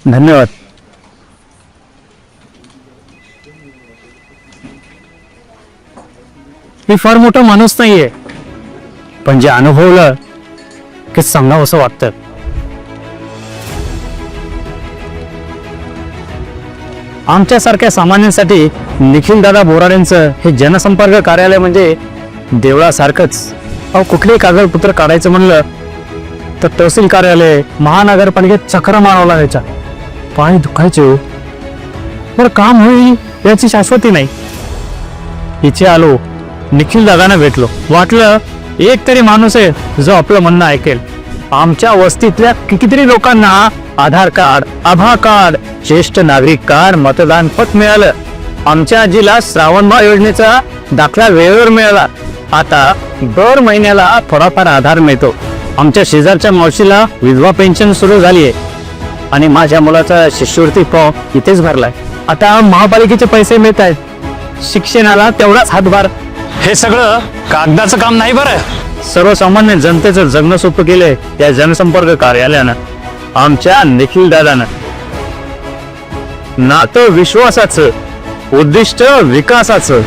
धन्यवाद. मी फार मोठा माणूस नाहीये, पण जे अनुभवलं की सांगावं असं वाटतं. आमच्यासारख्या सामान्यांसाठी निखिलदादा बोराडेंचं हे जनसंपर्क कार्यालय म्हणजे देवळासारखंच. अहो, कुठलेही कागदपत्र काढायचं म्हणलं तर तहसील कार्यालय, महानगरपालिकेत चक्र मारावं लागायच्या. पाय दुखायचे हो. बरं, काम होईल याची शाश्वती नाही. इथे आलो, निखिल दादांना भेटलो. वाटलं एक तरी माणूस आहे जो आपलं म्हणणं ऐकेल. आमच्या वस्तीतल्या कितीतरी लोकांना आधार कार्ड, आभा कार्ड, ज्येष्ठ नागरिक कार्ड, मतदान पट मिळालं. आमच्या आजीला श्रावणबाळ योजनेचा दाखला वेळेवर मिळाला. आता दर महिन्याला थोडाफार आधार मिळतो. आमच्या शेजारच्या मावशीला विधवा पेन्शन सुरू झाली आहे आणि माझ्या मुलाचा शिष्यवृत्ती फॉर्म इथेच भरलाय. आता महापालिकेचे पैसे मिळत आहेत. शिक्षणाला तेवढाच हातभार. हे सगळं कागदाचं काम नाही बरं. सर्वसामान्य जनतेचं जगणं सोपं केलंय या जनसंपर्क कार्यालयानं, आमच्या निखिल दादानं. नातं विश्वासाचं, उद्दिष्ट विकासाचं.